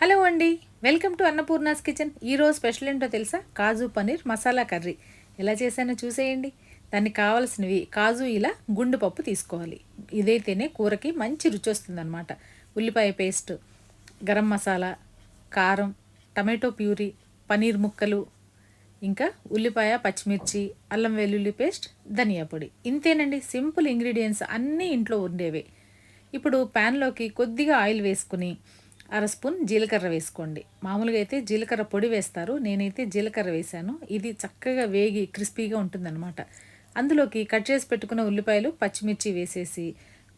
Hello అండి. Welcome to Annapurna's kitchen. ఈరోజు special ఏంటో తెలుసా? కాజు పన్నీర్ మసాలా కర్రీ ఎలా చేశానో చూసేయండి. దానికి కావాల్సినవి కాజు ఇలా గుండు పప్పు తీసుకోవాలి. ఇదైతేనే కూరకి మంచి రుచి వస్తుందన్నమాట. ఉల్లిపాయ పేస్ట్, గరం మసాలా, కారం, టమాటో ప్యూరీ, పన్నీర్ ముక్కలు, ఇంకా ఉల్లిపాయ, పచ్చిమిర్చి, అల్లం వెల్లుల్లి పేస్ట్, ధనియా పొడి. ఇంతేనండి, సింపుల్ ఇంగ్రీడియంట్స్ అన్నీ ఇంట్లో ఉండేవే. ఇప్పుడు ప్యాన్లోకి కొద్దిగా ఆయిల్ వేసుకుని అర స్పూన్ జీలకర్ర వేసుకోండి. మామూలుగా అయితే జీలకర్ర పొడి వేస్తారు, నేనైతే జీలకర్ర వేశాను. ఇది చక్కగా వేగి క్రిస్పీగా ఉంటుందన్నమాట. అందులోకి కట్ చేసి పెట్టుకున్న ఉల్లిపాయలు, పచ్చిమిర్చి వేసేసి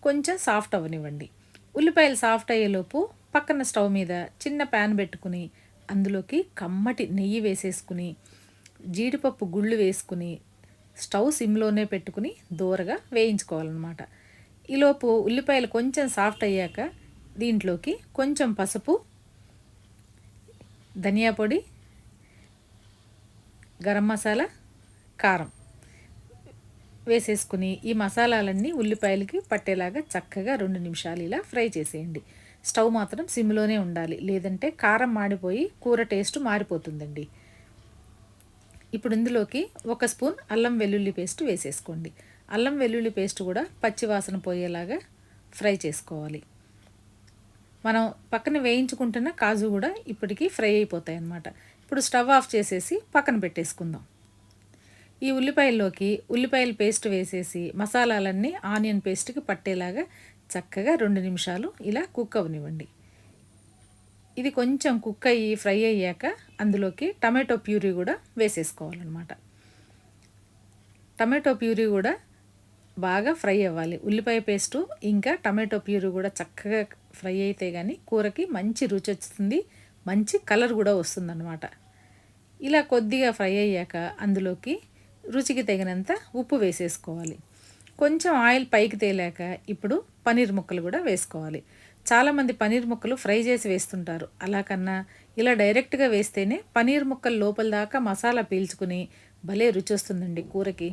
కొంచెం సాఫ్ట్ అవ్వనివ్వండి. ఉల్లిపాయలు సాఫ్ట్ అయ్యేలోపు పక్కన స్టవ్ మీద చిన్న ప్యాన్ పెట్టుకుని అందులోకి కమ్మటి నెయ్యి వేసేసుకుని జీడిపప్పు గుళ్ళు వేసుకుని స్టవ్ సిమ్లోనే పెట్టుకుని దూరగా వేయించుకోవాలన్నమాట. ఈలోపు ఉల్లిపాయలు కొంచెం సాఫ్ట్ అయ్యాక దీంట్లోకి కొంచెం పసుపు, ధనియా పొడి, గరం మసాలా, కారం వేసేసుకుని ఈ మసాలాలన్నీ ఉల్లిపాయలకి పట్టేలాగా చక్కగా 2 నిమిషాలు ఇలా ఫ్రై చేసేయండి. స్టవ్ మాత్రం సిమ్లోనే ఉండాలి, లేదంటే కారం మాడిపోయి కూర టేస్ట్ మారిపోతుందండి. ఇప్పుడు ఇందులోకి 1 స్పూన్ అల్లం వెల్లుల్లి పేస్ట్ వేసేసుకోండి. అల్లం వెల్లుల్లి పేస్ట్ కూడా పచ్చివాసన పోయేలాగా ఫ్రై చేసుకోవాలి. మనం పక్కన వేయించుకుంటున్న కాజు కూడా ఇప్పటికీ ఫ్రై అయిపోతాయి అన్నమాట. ఇప్పుడు స్టవ్ ఆఫ్ చేసేసి పక్కన పెట్టేసుకుందాం. ఈ ఉల్లిపాయల్లోకి ఉల్లిపాయల పేస్ట్ వేసేసి మసాలాలన్నీ ఆనియన్ పేస్ట్కి పట్టేలాగా చక్కగా 2 నిమిషాలు ఇలా కుక్ అవ్వనివ్వండి. ఇది కొంచెం కుక్ అయ్యి ఫ్రై అయ్యాక అందులోకి టమాటో ప్యూరీ కూడా వేసేసుకోవాలన్నమాట. టమాటో ప్యూరీ కూడా బాగా ఫ్రై అవ్వాలి. ఉల్లిపాయ పేస్టు ఇంకా టమాటో ప్యూరీ కూడా చక్కగా ఫ్రై అయితే కానీ కూరకి మంచి రుచి వస్తుంది, మంచి కలర్ కూడా వస్తుందన్నమాట. ఇలా కొద్దిగా ఫ్రై అయ్యాక అందులోకి రుచికి తగినంత ఉప్పు వేసేసుకోవాలి. కొంచెం ఆయిల్ పైకి తేలాక ఇప్పుడు పన్నీర్ ముక్కలు కూడా వేసుకోవాలి. చాలామంది పన్నీర్ ముక్కలు ఫ్రై చేసి వేస్తుంటారు. అలా కన్నా ఇలా డైరెక్ట్గా వేస్తేనే పన్నీర్ ముక్కలు లోపల దాకా మసాలా పీల్చుకుని భలే రుచి వస్తుందండి కూరకి.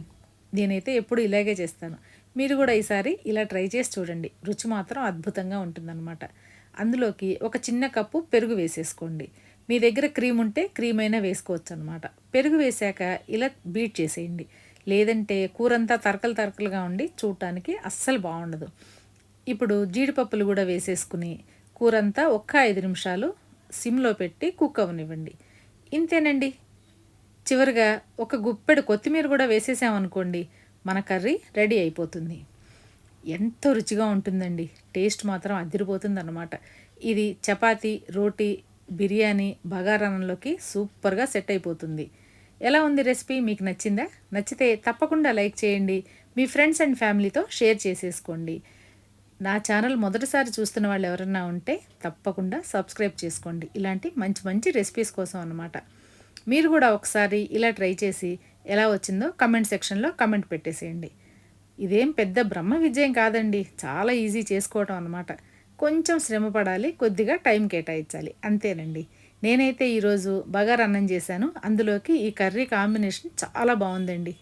నేనైతే ఎప్పుడు ఇలాగే చేస్తాను. మీరు కూడా ఈసారి ఇలా ట్రై చేసి చూడండి, రుచి మాత్రం అద్భుతంగా ఉంటుందన్నమాట. అందులోకి ఒక చిన్న కప్పు పెరుగు వేసేసుకోండి. మీ దగ్గర క్రీమ్ ఉంటే క్రీమ్ అయినా వేసుకోవచ్చు అనమాట. పెరుగు వేశాక ఇలా బీట్ చేసేయండి, లేదంటే కూరంతా తరకలు తరకలుగా ఉండి చూడటానికి అస్సలు బాగుండదు. ఇప్పుడు జీడిపప్పులు కూడా వేసేసుకుని కూరంతా 5 నిమిషాలు సిమ్లో పెట్టి కుక్ అవ్వనివ్వండి. ఇంతేనండి. చివరిగా ఒక గుప్పెడు కొత్తిమీర కూడా వేసేసామనుకోండి, మన కర్రీ రెడీ అయిపోతుంది. ఎంతో రుచిగా ఉంటుందండి, టేస్ట్ మాత్రం అదిరిపోతుందన్నమాట. ఇది చపాతీ, రోటీ, బిర్యానీ, బగారాన్నంలోకి సూపర్గా సెట్ అయిపోతుంది. ఎలా ఉంది రెసిపీ? మీకు నచ్చిందా? నచ్చితే తప్పకుండా లైక్ చేయండి, మీ ఫ్రెండ్స్ అండ్ ఫ్యామిలీతో షేర్ చేసేసుకోండి. నా ఛానల్ మొదటిసారి చూస్తున్న వాళ్ళు ఎవరన్నా ఉంటే తప్పకుండా సబ్స్క్రైబ్ చేసుకోండి, ఇలాంటి మంచి మంచి రెసిపీస్ కోసం అన్నమాట. మీరు కూడా ఒకసారి ఇలా ట్రై చేసి ఎలా వచ్చిందో కమెంట్ సెక్షన్లో కమెంట్ పెట్టేసేయండి. ఇదేం పెద్ద బ్రహ్మ విజయం కాదండి, చాలా ఈజీ చేసుకోవటం అన్నమాట. కొంచెం శ్రమ పడాలి, కొద్దిగా టైం కేటాయించాలి, అంతేనండి. నేనైతే ఈరోజు బగారా అన్నం చేశాను, అందులోకి ఈ కర్రీ కాంబినేషన్ చాలా బాగుందండి.